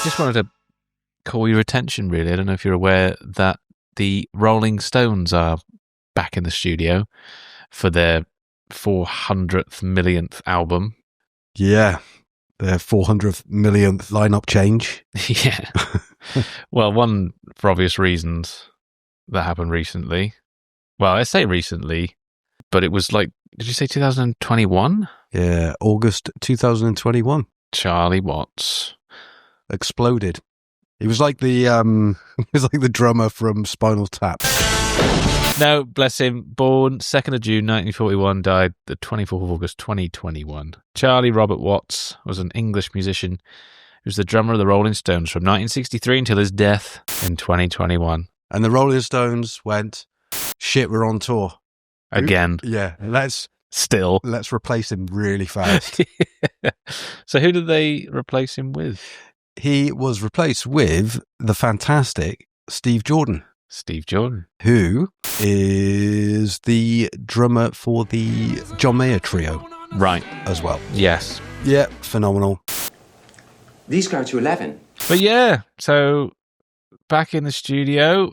Just wanted to call your attention, really. I don't know if you're aware that the Rolling Stones are back in the studio for their 400th millionth album. Yeah, their 400th millionth lineup change. Yeah. Well, one for obvious reasons that happened recently. Well, I say recently, but it was like, did you say 2021? Yeah, August 2021. Charlie Watts exploded. He was like the drummer from Spinal Tap. No, bless him. Born 2nd of June 1941, died the 24th of August 2021. Charlie Robert Watts was an English musician who was the drummer of the Rolling Stones from 1963 until his death in 2021. And the Rolling Stones went, shit, we're on tour. Again. Yeah, let's replace him really fast. So who did they replace him with? He was replaced with the fantastic Steve Jordan. Steve Jordan. Who is the drummer for the John Mayer trio. Right. As well. Yes. Yeah, phenomenal. These go to 11. But yeah, so back in the studio,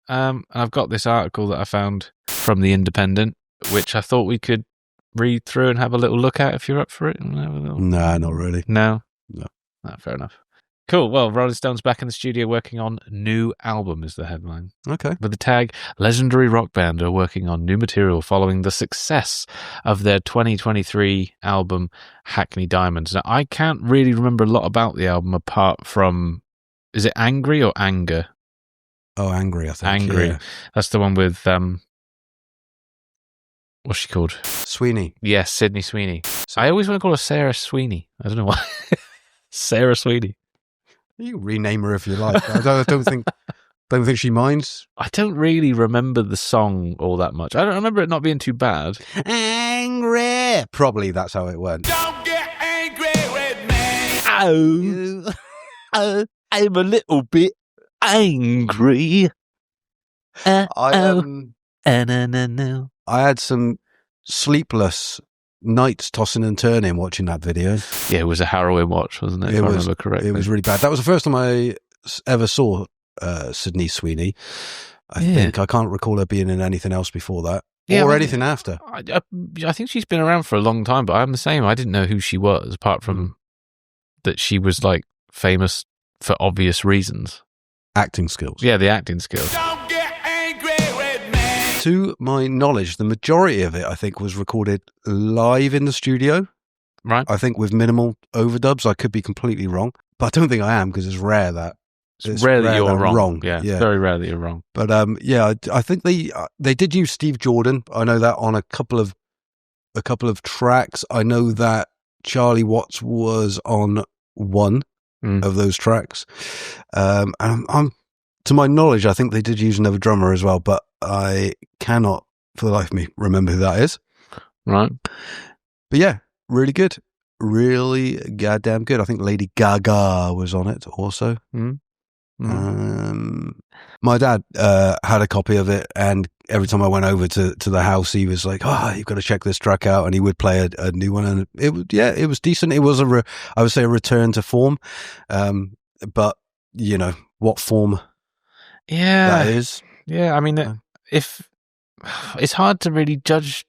and I've got this article that I found from The Independent, which I thought we could read through and have a little look at if you're up for it. Nah, not really. No? No. Fair enough. Cool. Well, Rolling Stones back in the studio working on new album is the headline. Okay. With the tag, legendary rock band are working on new material following the success of their 2023 album, Hackney Diamonds. Now, I can't really remember a lot about the album apart from, is it Angry or Anger? Oh, Angry, I think. Angry. Yeah. That's the one with, what's she called? Sweeney. Yes, Sydney Sweeney. I always want to call her Sarah Sweeney. I don't know why. Sarah Sweeney. You can rename her if you like. I don't think she minds. I don't really remember the song all that much. I don't remember it not being too bad. Angry. Probably that's how it went. Don't get angry with me. Oh, I'm a little bit angry. I had some sleepless nights tossing and turning watching that video. Yeah, it was a harrowing watch, wasn't it? If I remember correctly. It was really bad. That was the first time I ever saw Sydney Sweeney. I think I can't recall her being in anything else before that, or anything after. I think she's been around for a long time, but I'm the same. I didn't know who she was, apart from that she was like famous for obvious reasons. Acting skills. Yeah, the acting skills. Don't get angry with me. To my knowledge, the majority of it, I think, was recorded live in the studio. Right. I think with minimal overdubs. I could be completely wrong, but I don't think I am, because it's rare that rare that you're wrong. Yeah, very rare that you're wrong. But I think they did use Steve Jordan. I know that on a couple of tracks. I know that Charlie Watts was on one of those tracks. And I'm to my knowledge, I think they did use another drummer as well, but I cannot for the life of me remember who that is. Right. But yeah, really good. Really goddamn good. I think Lady Gaga was on it also. My dad had a copy of it, and every time I went over to the house, he was like, "Oh, you've got to check this track out," and he would play a new one, and it was decent. It was I would say a return to form, but you know what form that is. Yeah, I mean, if it's hard to really judge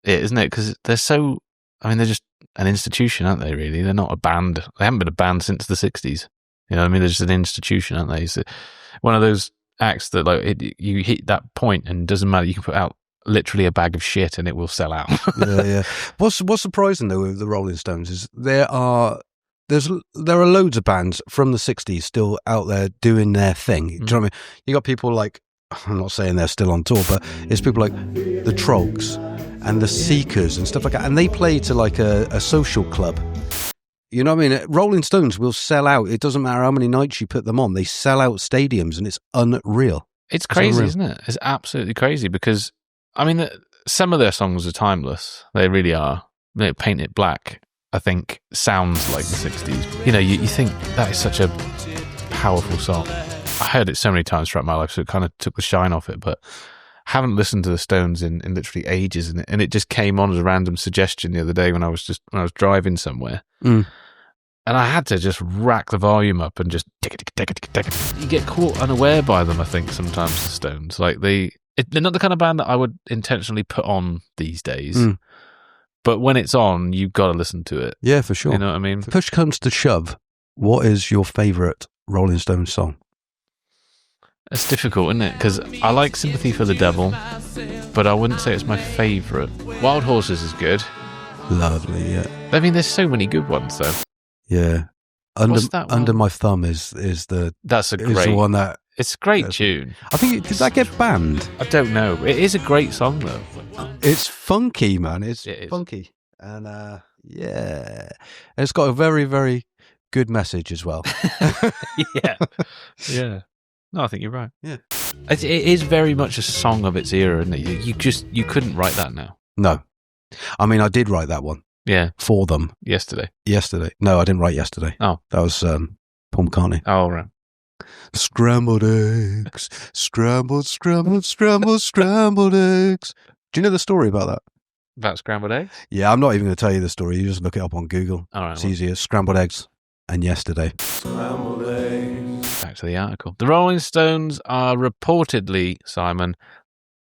it, isn't it? Because they're so. I mean, they're just an institution, aren't they? Really, they're not a band. They haven't been a band since the '60s. You know what I mean? They're just an institution, aren't they? So one of those acts that you hit that point and it doesn't matter. You can put out literally a bag of shit and it will sell out. Yeah. What's surprising though with the Rolling Stones is there are loads of bands from the '60s still out there doing their thing. Do you know what I mean? You got people like, I'm not saying they're still on tour, but it's people like the Trogs and the Seekers and stuff like that, and they play to like a social club. You know what I mean? Rolling Stones will sell out. It doesn't matter how many nights you put them on. They sell out stadiums, and it's unreal. It's crazy, isn't it? It's absolutely crazy because, I mean, some of their songs are timeless. They really are. Paint It Black, I think, sounds like the 60s. You know, you think that is such a powerful song. I heard it so many times throughout my life, so it kind of took the shine off it, but haven't listened to the Stones in literally ages, and it just came on as a random suggestion the other day when I was driving somewhere. And I had to just rack the volume up and just tick it. You get caught unaware by them, I think, sometimes, the Stones. Like, they're not the kind of band that I would intentionally put on these days. But when it's on, you've got to listen to it. Yeah, for sure. You know what I mean? If push comes to shove, what is your favourite Rolling Stones song? It's difficult, isn't it? Because I like Sympathy for the Devil, but I wouldn't say it's my favourite. Wild Horses is good. Lovely, yeah. I mean, there's so many good ones, though. Yeah. What's that one? Under My Thumb is the one that... It's a great tune. I think, did that get banned? I don't know. It is a great song, though. It's funky, man. It is funky. And, yeah. And it's got a very, very good message as well. Yeah. Yeah. No, I think you're right. Yeah. It is very much a song of its era, isn't it? You couldn't write that now. No. I mean, I did write that one. Yeah. For them. Yesterday. No, I didn't write Yesterday. Oh. That was Paul McCartney. Oh, right. Scrambled eggs. Scrambled eggs. Do you know the story about that? About scrambled eggs? Yeah, I'm not even going to tell you the story. You just look it up on Google. All right. It's easier. Scrambled eggs and Yesterday. Scrambled eggs. Back to the article. The Rolling Stones are reportedly, Simon,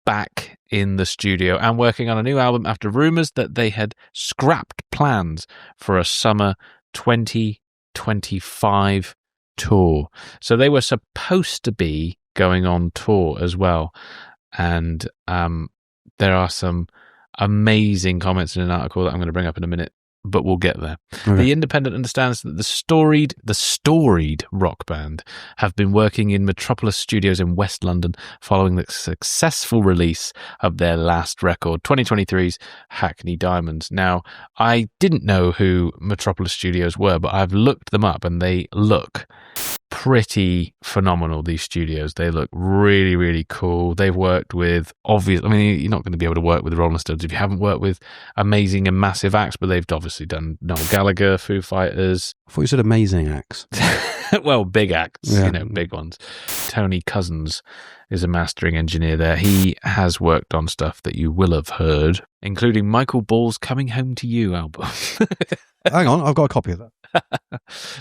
back in the studio and working on a new album after rumours that they had scrapped plans for a summer 2025 tour. So they were supposed to be going on tour as well. And there are some amazing comments in an article that I'm going to bring up in a minute, but we'll get there. Okay. The Independent understands that the storied rock band have been working in Metropolis Studios in West London following the successful release of their last record, 2023's Hackney Diamonds. Now, I didn't know who Metropolis Studios were, but I've looked them up and they look pretty phenomenal, these studios. They look really, really cool. They've worked with you're not going to be able to work with the Rolling Stones if you haven't worked with amazing and massive acts, but they've obviously done Noel Gallagher, Foo Fighters. I thought you said amazing acts. Well, big acts, big ones. Tony Cousins is a mastering engineer there. He has worked on stuff that you will have heard, including Michael Ball's Coming Home to You album. Hang on, I've got a copy of that.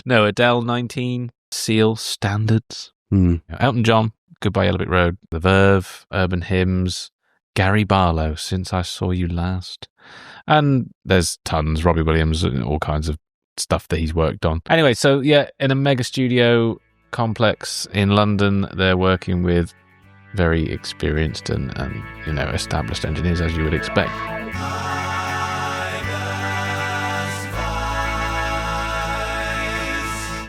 No, Adele 19, Seal, Standards. Elton John, Goodbye Yellow Brick Road, The Verve, Urban Hymns, Gary Barlow, Since I Saw You Last. And there's tons, Robbie Williams, all kinds of stuff that he's worked on. Anyway, so yeah, in a mega studio complex in London, they're working with very experienced and established engineers, as you would expect.